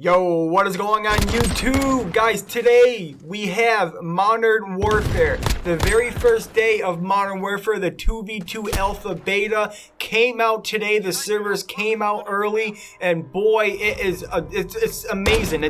Yo, what is going on YouTube? Guys, today we have Modern Warfare. The very first day of Modern Warfare, the 2v2 alpha beta came out today. The servers came out early, and boy, it's amazing.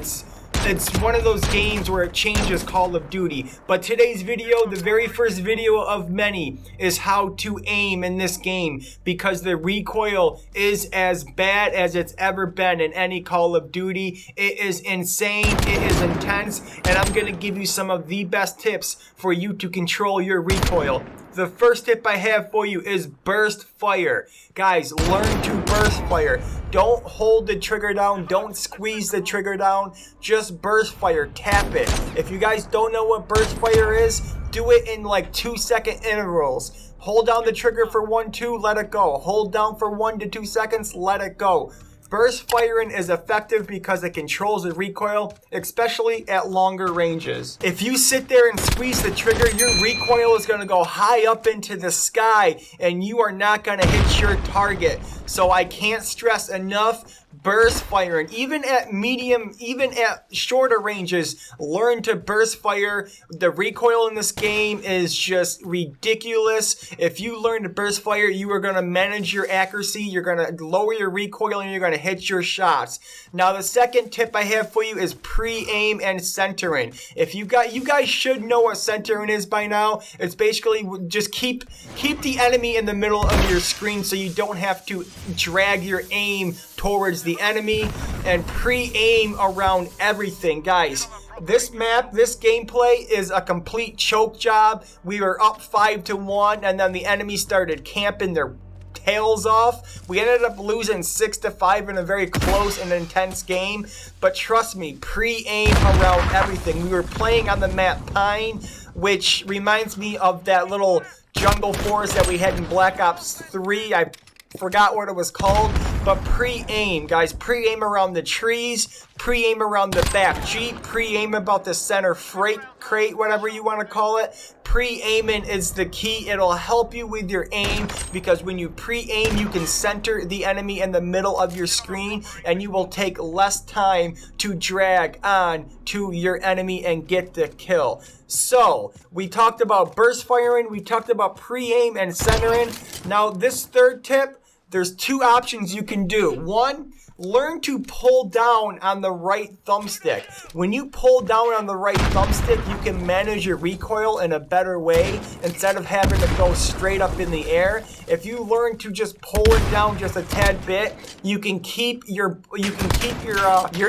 It's one of those games where it changes Call of Duty. But today's video, the very first video of many, is how to aim in this game, because the recoil is as bad as it's ever been in any Call of Duty. It is insane, it is intense, and I'm gonna give you some of the best tips for you to control your recoil. The first tip I have for you is burst fire. Guys, learn to burst fire. Don't hold the trigger down. Don't squeeze the trigger down. Just burst fire. Tap it. If you guys don't know what burst fire is, do it in like 2-second intervals. Hold down the trigger for 1, 2, let it go. Hold down for 1 to 2 seconds, let it go. Burst firing is effective because it controls the recoil, especially at longer ranges. If you sit there and squeeze the trigger, your recoil is going to go high up into the sky and you are not going to hit your target. So I can't stress enough, burst firing. Even at medium, even at shorter ranges, learn to burst fire. The recoil in this game is just ridiculous. If you learn to burst fire, you are going to manage your accuracy, you're going to lower your recoil, and you're going to hit your shots. Now the second tip I have for you is pre-aim and centering. If you guys should know what centering is by now. It's basically just keep the enemy in the middle of your screen so you don't have to drag your aim towards the enemy, and pre-aim around everything. Guys, this map, this gameplay is a complete choke job. We were up 5-1 and then the enemy started camping their tails off. We ended up losing 6-5 in a very close and intense game, but trust me, pre-aim around everything. We were playing on the map Pine, which reminds me of that little jungle forest that we had in Black Ops 3. I forgot what it was called, but pre-aim, guys. Pre-aim around the trees, pre-aim around the back Jeep, pre-aim about the center freight crate, whatever you want to call it. Pre-aiming is the key. It'll help you with your aim, because when you pre-aim, you can center the enemy in the middle of your screen, and you will take less time to drag on to your enemy and get the kill. So, we talked about burst firing, we talked about pre-aim and centering. Now, this third tip, there's two options you can do. One, learn to pull down on the right thumbstick. When you pull down on the right thumbstick, you can manage your recoil in a better way instead of having to go straight up in the air. If you learn to just pull it down just a tad bit, you can keep your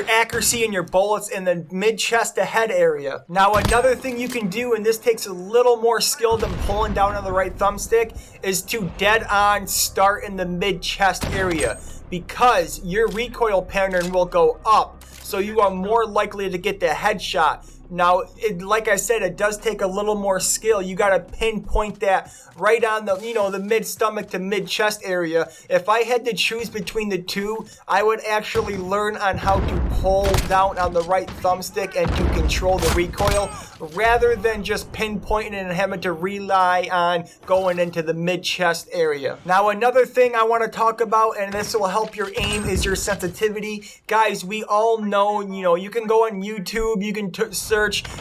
accuracy and your bullets in the mid-chest to head area. Now another thing you can do, and this takes a little more skill than pulling down on the right thumbstick, is to dead-on start in the mid-chest area, because your recoil pattern will go up, so you are more likely to get the headshot. Now, like I said, it does take a little more skill. You got to pinpoint that right on the, the mid-stomach to mid-chest area. If I had to choose between the two, I would actually learn on how to pull down on the right thumbstick and to control the recoil, rather than just pinpointing and having to rely on going into the mid-chest area. Now, another thing I want to talk about, and this will help your aim, is your sensitivity. Guys, we all know, you can go on YouTube, you can search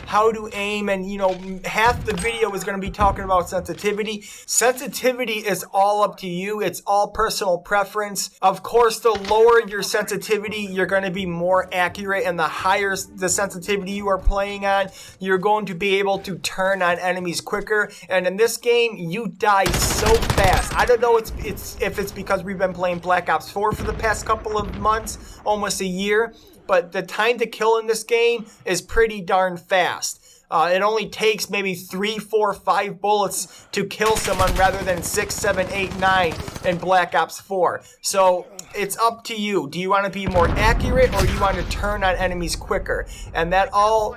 how to aim, and half the video is going to be talking about sensitivity. Sensitivity is all up to you. It's all personal preference. Of course, the lower your sensitivity, you're going to be more accurate, and the higher the sensitivity you are playing on, you're going to be able to turn on enemies quicker. And in this game, you die so fast. I don't know if it's because we've been playing Black Ops 4 for the past couple of months, almost a year, but the time to kill in this game is pretty darn fast. It only takes maybe 3, 4, 5 bullets to kill someone, rather than 6, 7, 8, 9 in Black Ops 4. So it's up to you. Do you want to be more accurate, or do you want to turn on enemies quicker? And that all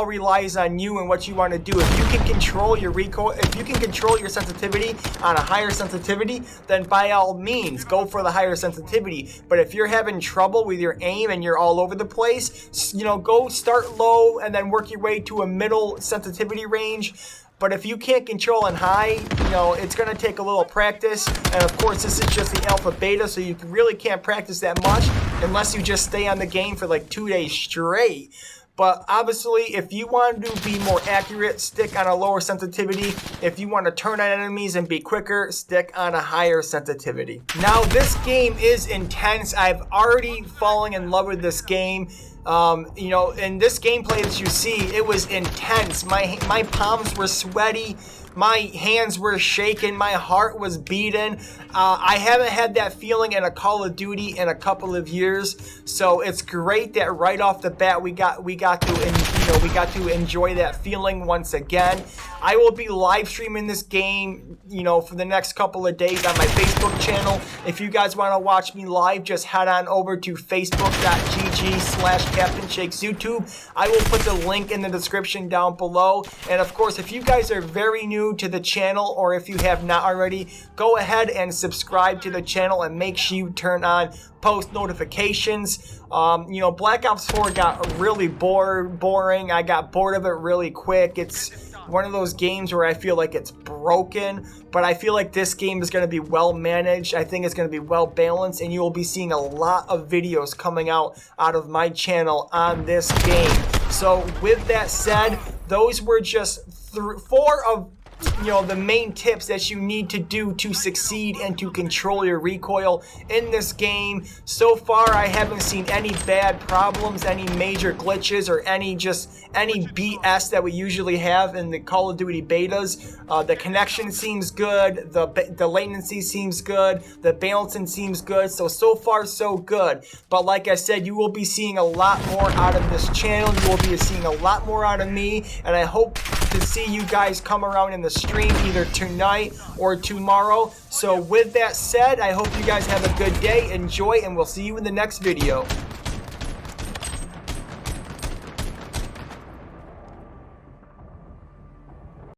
relies on you and what you want to do. If you can control your recoil, if you can control your sensitivity on a higher sensitivity, then by all means, go for the higher sensitivity. But if you're having trouble with your aim and you're all over the place, go start low and then work your way to a middle sensitivity range. But if you can't control on high, it's going to take a little practice. And of course, this is just the alpha beta, so you really can't practice that much. unless you just stay on the game for like 2 days straight. But obviously, if you want to be more accurate, stick on a lower sensitivity. If you want to turn on enemies and be quicker, stick on a higher sensitivity. Now, this game is intense. I've already fallen in love with this game. You know, in this gameplay that you see, it was intense. My palms were sweaty. My hands were shaking. My heart was beating. I haven't had that feeling in a Call of Duty in a couple of years, so it's great that right off the bat we got to enjoy that feeling once again. I will be live streaming this game, you know, for the next couple of days on my Facebook channel. If you guys want to watch me live, just head on over to facebook.gg/CaptainShakesYouTube. I will put the link in the description down below. And of course, if you guys are very new to the channel, or if you have not already, go ahead and subscribe to the channel and make sure you turn on post notifications. You know, Black Ops 4 got really boring. I got bored of it really quick. It's one of those games where I feel like it's broken, but I feel like this game is going to be well managed. I think it's going to be well balanced, and you will be seeing a lot of videos coming out of my channel on this game. So with that said, those were just 4 of the main tips that you need to do to succeed and to control your recoil in this game. So far, I haven't seen any bad problems, any major glitches, or any BS that we usually have in the Call of Duty betas. The connection seems good, the latency seems good, the balancing seems good, so far so good. But like I said, you will be seeing a lot more out of this channel, you will be seeing a lot more out of me, and I hope to see you guys come around in the stream either tonight or tomorrow. So with that said, I hope you guys have a good day, enjoy, and we'll see you in the next video.